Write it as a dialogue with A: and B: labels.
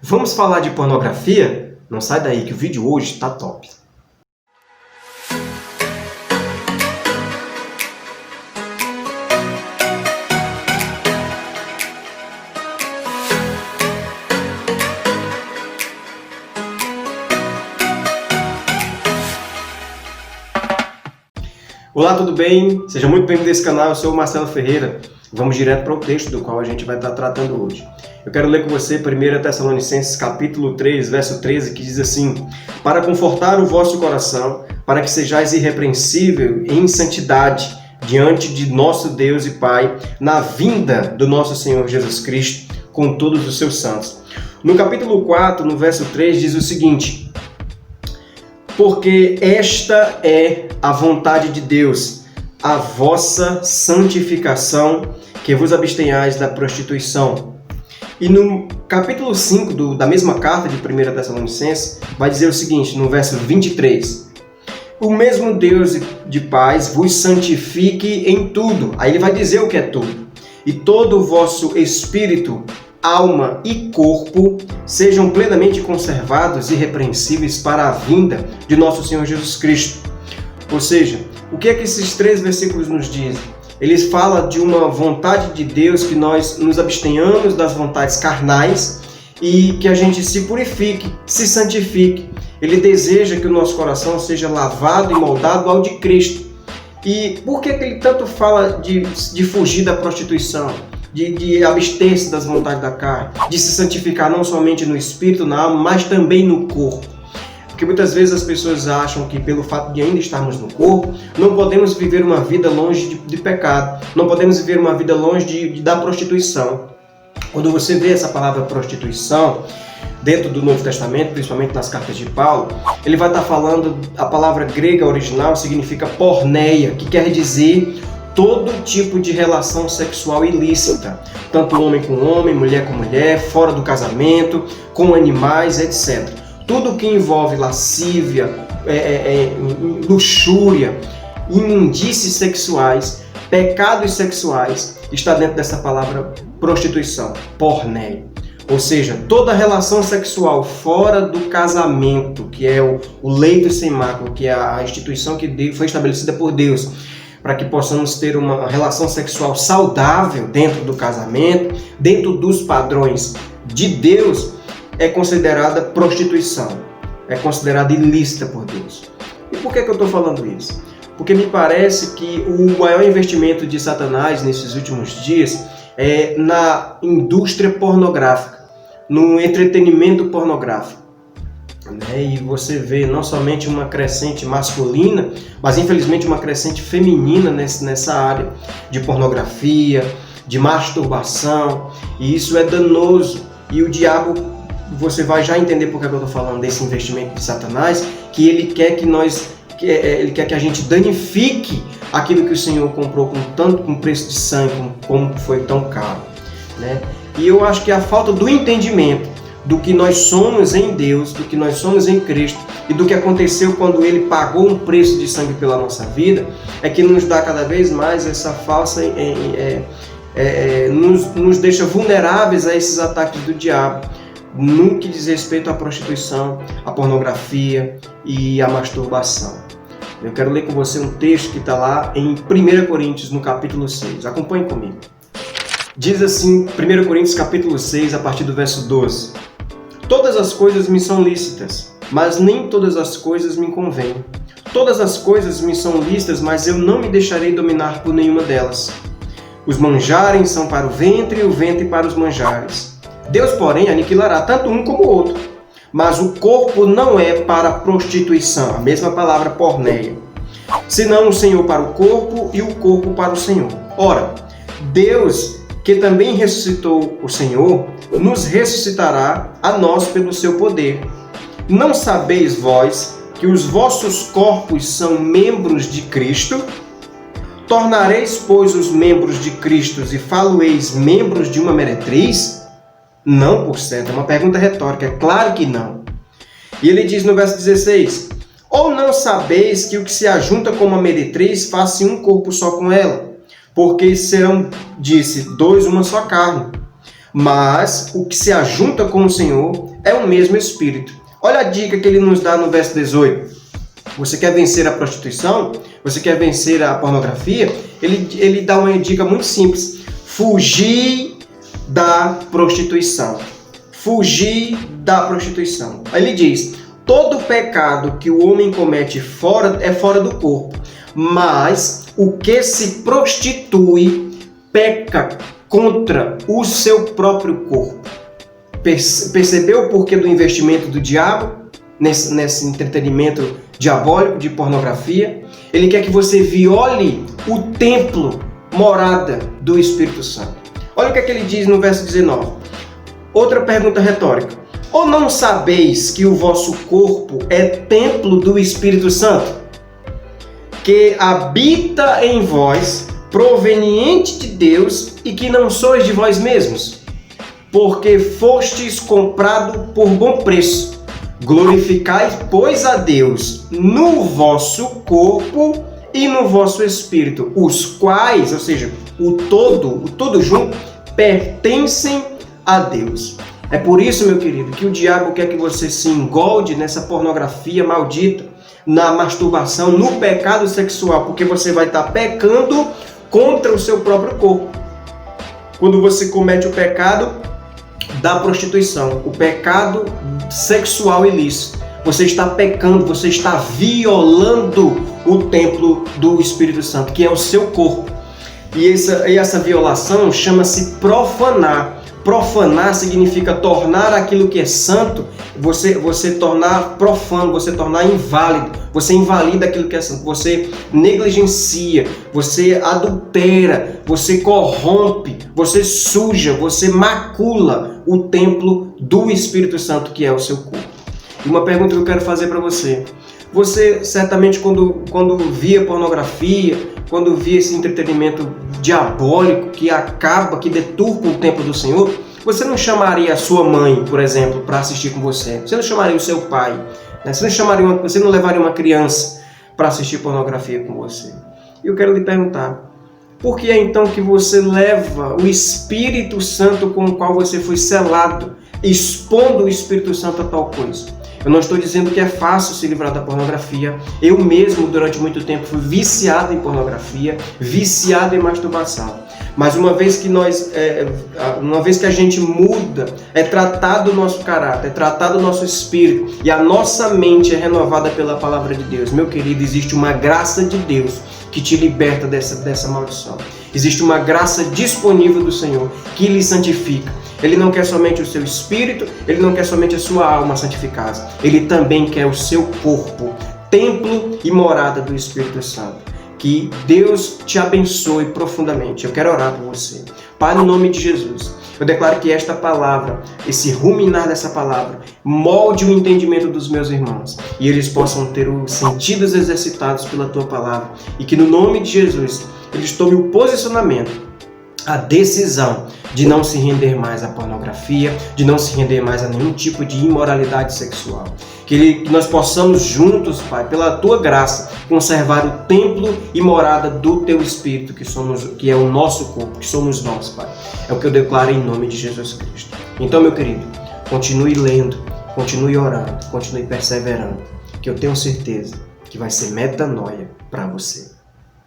A: Vamos falar de pornografia? Não sai daí que o vídeo hoje está top. Olá, tudo bem? Seja muito bem-vindo a esse canal, eu sou o Marcelo Ferreira. Vamos direto para o texto do qual a gente vai estar tratando hoje. Eu quero ler com você 1 Tessalonicenses capítulo 3, verso 13, que diz assim: para confortar o vosso coração, para que sejais irrepreensível em santidade diante de nosso Deus e Pai, na vinda do nosso Senhor Jesus Cristo, com todos os seus santos. No capítulo 4, no verso 3, diz o seguinte: porque esta é a vontade de Deus, a vossa santificação, que vos abstenhais da prostituição. E no capítulo 5 da mesma carta de 1 Tessalonicenses, vai dizer o seguinte, no verso 23. O mesmo Deus de paz vos santifique em tudo. Aí ele vai dizer o que é tudo. E todo o vosso espírito, alma e corpo sejam plenamente conservados e irrepreensíveis para a vinda de nosso Senhor Jesus Cristo. Ou seja, o que é que esses 3 versículos nos dizem? Eles falam de uma vontade de Deus, que nós nos abstenhamos das vontades carnais e que a gente se purifique, se santifique. Ele deseja que o nosso coração seja lavado e moldado ao de Cristo. E por que ele tanto fala de fugir da prostituição? De abster-se das vontades da carne, de se santificar não somente no espírito, na alma, mas também no corpo. Porque muitas vezes as pessoas acham que pelo fato de ainda estarmos no corpo, não podemos viver uma vida longe de pecado, não podemos viver uma vida longe da prostituição. Quando você vê essa palavra prostituição dentro do Novo Testamento, principalmente nas cartas de Paulo, ele vai estar falando, a palavra grega original significa porneia, que quer dizer todo tipo de relação sexual ilícita, tanto homem com homem, mulher com mulher, fora do casamento, com animais, etc. Tudo que envolve lascívia, luxúria, imundícies sexuais, pecados sexuais, está dentro dessa palavra prostituição, porneia. Ou seja, toda relação sexual fora do casamento, que é o leito sem mácula, que é a instituição que foi estabelecida por Deus, para que possamos ter uma relação sexual saudável dentro do casamento, dentro dos padrões de Deus, é considerada prostituição, é considerada ilícita por Deus. E por que eu estou falando isso? Porque me parece que o maior investimento de Satanás nesses últimos dias é na indústria pornográfica, no entretenimento pornográfico. E você vê não somente uma crescente masculina, mas infelizmente uma crescente feminina nessa área de pornografia, de masturbação, e isso é danoso. E o diabo, você vai já entender por que eu estou falando desse investimento de Satanás, que ele quer ele quer que a gente danifique aquilo que o Senhor comprou com preço de sangue, como foi tão caro, né? E eu acho que a falta do entendimento do que nós somos em Deus, do que nós somos em Cristo e do que aconteceu quando Ele pagou um preço de sangue pela nossa vida, é que nos dá cada vez mais essa falsa, nos deixa vulneráveis a esses ataques do diabo, no que diz respeito à prostituição, à pornografia e à masturbação. Eu quero ler com você um texto que está lá em 1 Coríntios, no capítulo 6. Acompanhe comigo. Diz assim, 1 Coríntios capítulo 6, a partir do verso 12. Todas as coisas me são lícitas, mas nem todas as coisas me convêm. Todas as coisas me são lícitas, mas eu não me deixarei dominar por nenhuma delas. Os manjares são para o ventre e o ventre para os manjares. Deus, porém, aniquilará tanto um como o outro. Mas o corpo não é para a prostituição, a mesma palavra porneia, senão o Senhor para o corpo e o corpo para o Senhor. Ora, Deus, que também ressuscitou o Senhor, nos ressuscitará a nós pelo seu poder. Não sabeis vós que os vossos corpos são membros de Cristo? Tornareis, pois, os membros de Cristo e falo-eis membros de uma meretriz? Não, por certo, é uma pergunta retórica, é claro que não. E ele diz no verso 16, ou não sabeis que o que se ajunta com uma meretriz faz-se um corpo só com ela? Porque serão, disse, 2 uma só carne. mas o que se ajunta com o Senhor é o mesmo Espírito. Olha a dica que ele nos dá no verso 18. Você quer vencer a prostituição? Você quer vencer a pornografia? Ele dá uma dica muito simples. Fugir da prostituição. Fugir da prostituição. Aí ele diz, todo pecado que o homem comete é fora do corpo, mas o que se prostitui peca contra o seu próprio corpo. Percebeu o porquê do investimento do diabo nesse entretenimento diabólico de pornografia? Ele quer que você viole o templo, morada do Espírito Santo. Olha o que é que ele diz no verso 19. Outra pergunta retórica. Ou não sabeis que o vosso corpo é templo do Espírito Santo, que habita em vós, proveniente de Deus, e que não sois de vós mesmos? Porque fostes comprado por bom preço. Glorificai, pois, a Deus no vosso corpo e no vosso espírito, os quais, ou seja, o todo junto, pertencem a Deus. É por isso, meu querido, que o diabo quer que você se engolde nessa pornografia maldita, na masturbação, no pecado sexual, porque você vai estar pecando contra o seu próprio corpo. Quando você comete o pecado da prostituição, o pecado sexual ilícito, você está pecando, você está violando o templo do Espírito Santo, que é o seu corpo. E essa violação chama-se profanar. Profanar significa tornar aquilo que é santo, você tornar profano, você tornar inválido, você invalida aquilo que é santo, você negligencia, você adultera, você corrompe, você suja, você macula o templo do Espírito Santo, que é o seu corpo. E uma pergunta que eu quero fazer para você. Você certamente quando via pornografia, quando via esse entretenimento diabólico que acaba, que deturpa o templo do Senhor, você não chamaria a sua mãe, por exemplo, para assistir com você? Você não chamaria o seu pai? Né? Você não levaria uma criança para assistir pornografia com você? E eu quero lhe perguntar, por que é então que você leva o Espírito Santo com o qual você foi selado, expondo o Espírito Santo a tal coisa? Eu não estou dizendo que é fácil se livrar da pornografia. Eu mesmo, durante muito tempo, fui viciado em pornografia, viciado em masturbação. Mas uma vez que a gente muda, é tratado o nosso caráter, é tratado o nosso espírito e a nossa mente é renovada pela palavra de Deus. Meu querido, existe uma graça de Deus que te liberta dessa maldição. Existe uma graça disponível do Senhor que lhe santifica. Ele não quer somente o seu espírito, ele não quer somente a sua alma santificada. Ele também quer o seu corpo, templo e morada do Espírito Santo. Que Deus te abençoe profundamente. Eu quero orar por você. Pai, no nome de Jesus, eu declaro que esta palavra, esse ruminar dessa palavra, molde o entendimento dos meus irmãos e eles possam ter os sentidos exercitados pela tua palavra e que no nome de Jesus eles tomem o posicionamento, a decisão de não se render mais à pornografia, de não se render mais a nenhum tipo de imoralidade sexual. Que nós possamos juntos, Pai, pela Tua graça, conservar o templo e morada do Teu Espírito, que é o nosso corpo, que somos nós, Pai. É o que eu declaro em nome de Jesus Cristo. Então, meu querido, continue lendo, continue orando, continue perseverando, que eu tenho certeza que vai ser metanoia para você.